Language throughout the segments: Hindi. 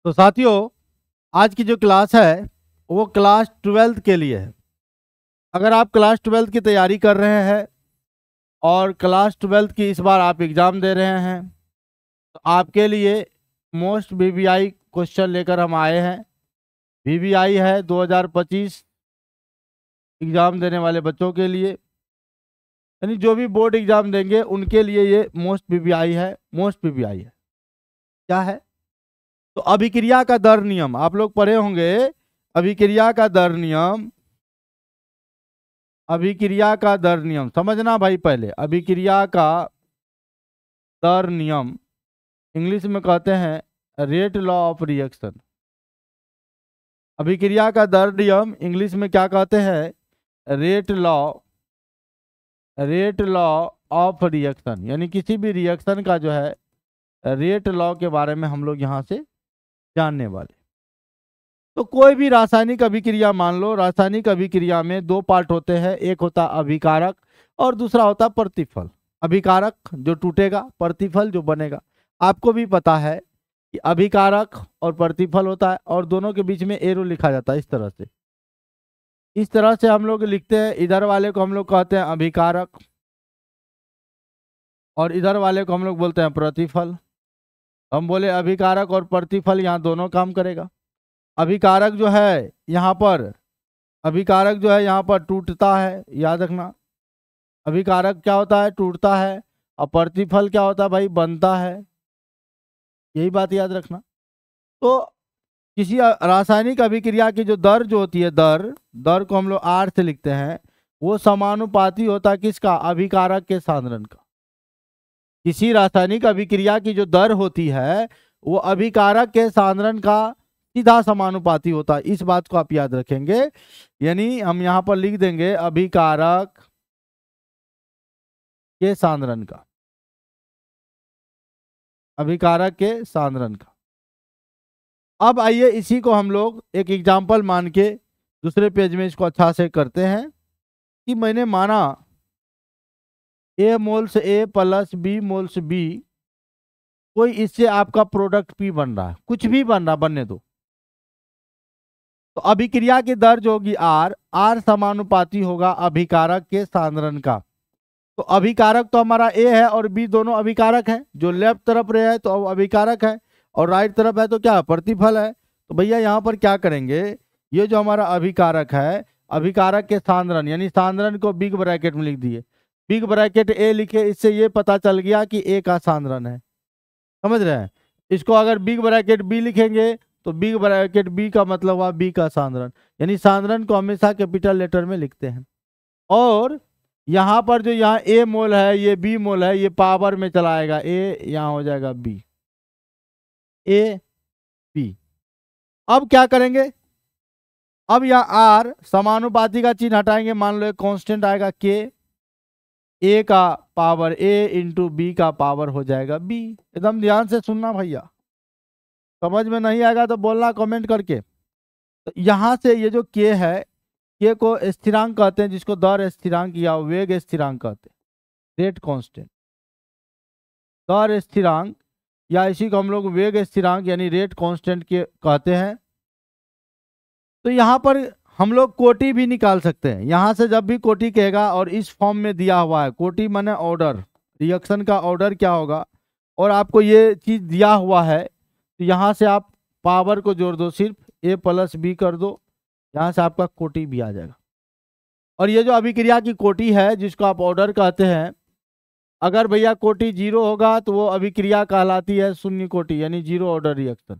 तो साथियों, आज की जो क्लास है वो क्लास 12th के लिए है। अगर आप क्लास 12th की तैयारी कर रहे हैं और क्लास 12th की इस बार आप एग्ज़ाम दे रहे हैं तो आपके लिए मोस्ट वीवीआई क्वेश्चन लेकर हम आए हैं। वीवीआई है 2025 एग्ज़ाम देने वाले बच्चों के लिए, यानी जो भी बोर्ड एग्ज़ाम देंगे उनके लिए ये मोस्ट वीवीआई है। मोस्ट वीवीआई है क्या है? तो अभिक्रिया का दर नियम आप लोग पढ़े होंगे। अभिक्रिया का दर नियम, अभिक्रिया का दर नियम समझना भाई। पहले अभिक्रिया का दर नियम इंग्लिश में कहते हैं रेट लॉ ऑफ रिएक्शन। अभिक्रिया का दर नियम इंग्लिश में क्या कहते हैं? रेट लॉ ऑफ रिएक्शन, यानी किसी भी रिएक्शन का जो है रेट लॉ के बारे में हम लोग यहाँ से जानने वाले। तो कोई भी रासायनिक अभिक्रिया मान लो, रासायनिक अभिक्रिया में दो पार्ट होते हैं, एक होता अभिकारक और दूसरा होता प्रतिफल। अभिकारक जो टूटेगा, प्रतिफल जो बनेगा। आपको भी पता है कि अभिकारक और प्रतिफल होता है और दोनों के बीच में एरो लिखा जाता है इस तरह से हम लोग लिखते हैं। इधर वाले को हम लोग कहते हैं अभिकारक और इधर वाले को हम लोग बोलते हैं प्रतिफल। हम बोले अभिकारक और प्रतिफल यहाँ दोनों काम करेगा। अभिकारक जो है यहाँ पर, अभिकारक जो है यहाँ पर टूटता है, याद रखना। अभिकारक क्या होता है? टूटता है। और प्रतिफल क्या होता है भाई? बनता है। यही बात याद रखना। तो किसी रासायनिक अभिक्रिया की जो दर जो होती है, दर को हम लोग आर से लिखते हैं, वो समानुपाती होता है किसका? अभिकारक के सांद्रण का। किसी रासायनिक अभिक्रिया की जो दर होती है वो अभिकारक के सांद्रण का सीधा समानुपाती होता है। इस बात को आप याद रखेंगे। यानी हम यहां पर लिख देंगे अभिकारक के सांद्रण का, अभिकारक के सांद्रण का। अब आइए इसी को हम लोग एक एग्जाम्पल मान के दूसरे पेज में इसको अच्छा से करते हैं कि मैंने माना A moles A plus B moles B, कोई इससे आपका प्रोडक्ट P बन रहा है, कुछ भी बन रहा, बनने दो। तो अभिक्रिया की दर जो होगी R समानुपाती होगा अभिकारक के सांद्रण का। तो अभिकारक तो हमारा A है और B दोनों अभिकारक है। जो लेफ्ट तरफ रहे है तो अभिकारक है और राइट तरफ है तो क्या? प्रतिफल है। तो भैया यहाँ पर क्या करेंगे? ये जो हमारा अभिकारक है, अभिकारक के सांद्रण, यानी सांद्रण को बिग ब्रैकेट में लिख दिए। बिग ब्रैकेट A लिखे, इससे ये पता चल गया कि A का सांद्रण है। समझ रहे हैं? इसको अगर बिग ब्रैकेट B लिखेंगे तो बिग ब्रैकेट B का मतलब हुआ B का सांद्रण, यानी सांद्रण को हमेशा कैपिटल लेटर में लिखते हैं। और यहाँ पर जो यहाँ A मोल है, ये B मोल है, ये पावर में चला आएगा। A यहाँ हो जाएगा B, A B। अब क्या करेंगे? अब यहाँ R समानुपाती का चिन्ह हटाएंगे। मान लो एक कांस्टेंट आएगा K, A का पावर A इंटू B का पावर हो जाएगा B। एकदम ध्यान से सुनना भैया, समझ में नहीं आएगा तो बोलना कमेंट करके। तो यहाँ से ये जो K है, K को स्थिरांक कहते हैं, जिसको दर स्थिरांक या वेग स्थिरांक कहते हैं, रेट कांस्टेंट। दर स्थिरांक या इसी को हम लोग वेग स्थिरांक यानी रेट कांस्टेंट के कहते हैं। तो यहाँ पर हम लोग कोटि भी निकाल सकते हैं। यहाँ से जब भी कोटि कहेगा और इस फॉर्म में दिया हुआ है, कोटि माने ऑर्डर, रिएक्शन का ऑर्डर क्या होगा, और आपको ये चीज दिया हुआ है, तो यहाँ से आप पावर को जोड़ दो, सिर्फ A प्लस B कर दो, यहाँ से आपका कोटि भी आ जाएगा। और ये जो अभिक्रिया की कोटि है जिसको आप ऑर्डर कहते हैं, अगर भैया कोटि 0 होगा तो वो अभिक्रिया कहलाती है शून्य कोटि, यानी 0 ऑर्डर रिएक्शन।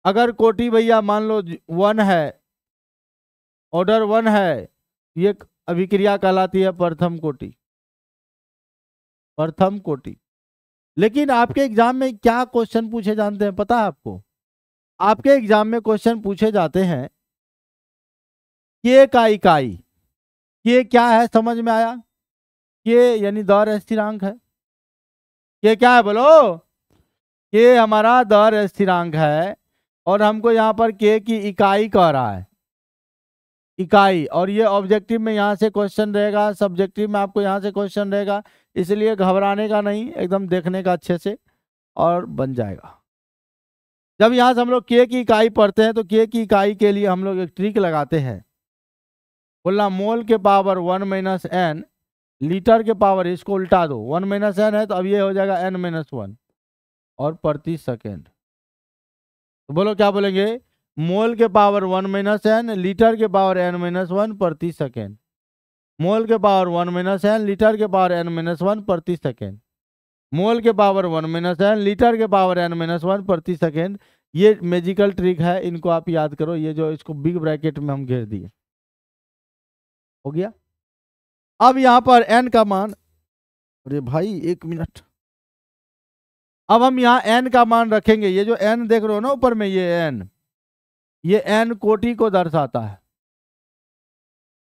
अगर कोटि भैया मान लो 1 है, ऑर्डर 1 है, ये अभिक्रिया कहलाती है प्रथम कोटि, प्रथम कोटि। लेकिन आपके एग्जाम में क्या क्वेश्चन पूछे जाते हैं पता है आपको? आपके एग्जाम में क्वेश्चन पूछे जाते हैं K का इकाई। K क्या है समझ में आया? K यानी दर स्थिरांक है। K क्या है बोलो? K हमारा दर स्थिरांक है और हमको यहाँ पर K की इकाई कह रहा है, इकाई। और ये ऑब्जेक्टिव में यहाँ से क्वेश्चन रहेगा, सब्जेक्टिव में आपको यहाँ से क्वेश्चन रहेगा, इसलिए घबराने का नहीं, एकदम देखने का अच्छे से और बन जाएगा। जब यहाँ से हम लोग के की इकाई पढ़ते हैं तो के की इकाई के लिए हम लोग एक ट्रिक लगाते हैं, बोलना मोल के पावर 1 माइनस एन, लीटर के पावर, इसको उल्टा दो, 1 माइनस एन है तो अब ये हो जाएगा n माइनस 1 और प्रति सेकेंड। तो बोलो क्या बोलेंगे, मोल के पावर 1 माइनस एन, लीटर के पावर n माइनस 1 प्रति सेकेंड। मोल के पावर 1 माइनस एन, लीटर के पावर n माइनस 1 प्रति सेकेंड। मोल के पावर 1 माइनस एन, लीटर के पावर n माइनस 1 प्रति सेकेंड। ये मैजिकल ट्रिक है, इनको आप याद करो। ये जो इसको बिग ब्रैकेट में हम घेर दिए, हो गया। अब यहां पर n का मान, अरे भाई 1 मिनट, अब हम यहाँ n का मान रखेंगे। ये जो n देख रहे हो ना ऊपर में, ये n कोटि को दर्शाता है,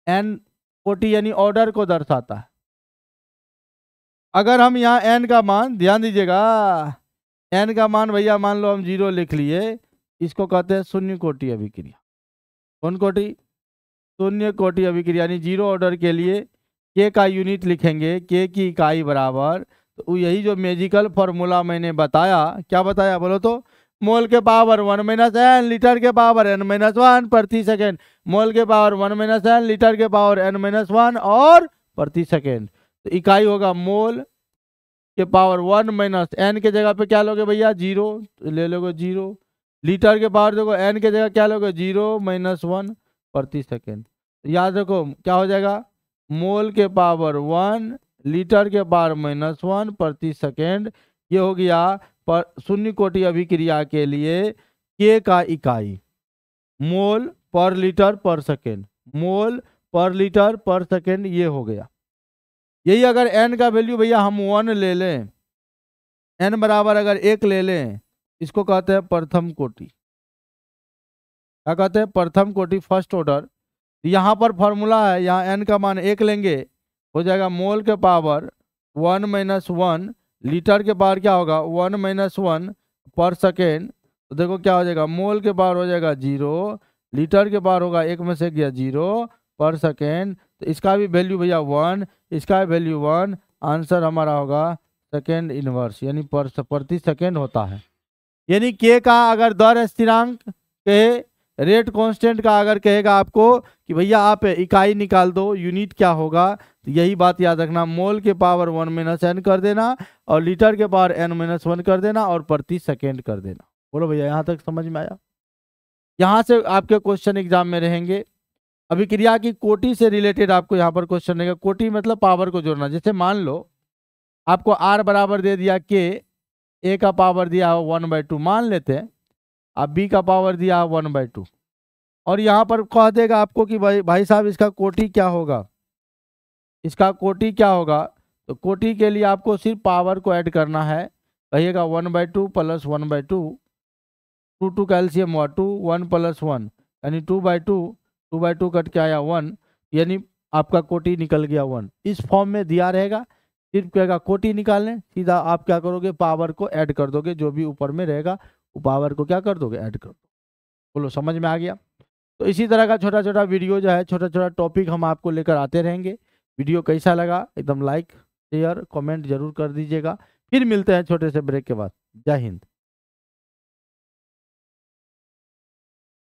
n कोटि यानी ऑर्डर को दर्शाता है। अगर हम यहाँ n का मान, ध्यान दीजिएगा, n का मान भैया मान लो हम 0 लिख लिए, इसको कहते हैं शून्य कोटि अभिक्रिया। कौन कोटि? शून्य कोटि अभिक्रिया, यानी 0 ऑर्डर के लिए k का यूनिट लिखेंगे, k की इकाई बराबर, तो यही जो मैजिकल फॉर्मूला मैंने बताया, क्या बताया बोलो तो, मोल के पावर 1 माइनस एन, लीटर के पावर n माइनस 1 प्रति सेकेंड। मोल के पावर 1 माइनस एन, लीटर के पावर n माइनस 1 और प्रति सेकेंड। तो इकाई होगा मोल के पावर 1 माइनस एन के जगह पे क्या लोगे भैया 0, तो ले लोगे 0। लीटर के पावर देखो n के जगह क्या लोगे 0 माइनस 1 प्रति सेकेंड। याद रखो क्या हो जाएगा, मोल के पावर 1, लीटर के पावर माइनस 1 प्रति सेकेंड। ये हो गया पर शून्य कोटि अभिक्रिया के लिए k का इकाई, मोल पर लीटर पर सेकेंड, मोल पर लीटर पर सेकेंड, ये हो गया। यही अगर n का वैल्यू भैया हम 1 ले लें, n बराबर अगर 1 ले लें, इसको कहते हैं प्रथम कोटि। क्या कहते हैं? प्रथम कोटि, फर्स्ट ऑर्डर। यहाँ पर फॉर्मूला है, यहाँ n का मान 1 लेंगे, हो जाएगा मोल के पावर 1 माइनस 1, लीटर के पावर क्या होगा 1 माइनस 1 पर सेकेंड। तो देखो क्या हो जाएगा, मोल के पावर हो जाएगा 0, लीटर के पावर होगा 1 में से गया 0 पर सेकेंड। तो इसका भी वैल्यू भैया 1, इसका भी वैल्यू 1। आंसर हमारा होगा सेकेंड इनवर्स, यानी प्रति सेकेंड होता है। यानी के का अगर दर स्थिरांक कहे, रेट कांस्टेंट का अगर कहेगा आपको कि भैया आप इकाई निकाल दो, यूनिट क्या होगा, तो यही बात याद रखना, मोल के पावर 1 माइनस एन कर देना और लीटर के पावर n माइनस 1 कर देना और प्रति सेकेंड कर देना। बोलो भैया यहाँ तक समझ में आया? यहाँ से आपके क्वेश्चन एग्जाम में रहेंगे। अभिक्रिया की कोटि से रिलेटेड आपको यहाँ पर क्वेश्चन रहेगा। कोटि मतलब पावर को जोड़ना। जैसे मान लो आपको r बराबर दे दिया k, a का पावर दिया 1/2 मान लेते हैं, अब b का पावर दिया 1/2, और यहाँ पर कह देगा आपको कि भाई साहब इसका कोटि क्या होगा, इसका कोटि क्या होगा। तो कोटि के लिए आपको सिर्फ पावर को ऐड करना है। कहिएगा 1/2 प्लस 1/2, 2 कैल्शियम हुआ 2, 1 प्लस 1 यानी 2/2, 2/2 कट के आया 1, यानी आपका कोटि निकल गया 1। इस फॉर्म में दिया रहेगा, सिर्फ कहेगा कोटि निकालने, सीधा आप क्या करोगे, पावर को ऐड कर दोगे, जो भी ऊपर में रहेगा वो पावर को क्या कर दोगे, ऐड कर दो। बोलो समझ में आ गया? तो इसी तरह का छोटा छोटा वीडियो जो है, छोटा छोटा टॉपिक हम आपको लेकर आते रहेंगे। वीडियो कैसा लगा एकदम लाइक शेयर कमेंट जरूर कर दीजिएगा। फिर मिलते हैं छोटे से ब्रेक के बाद। जय हिंद।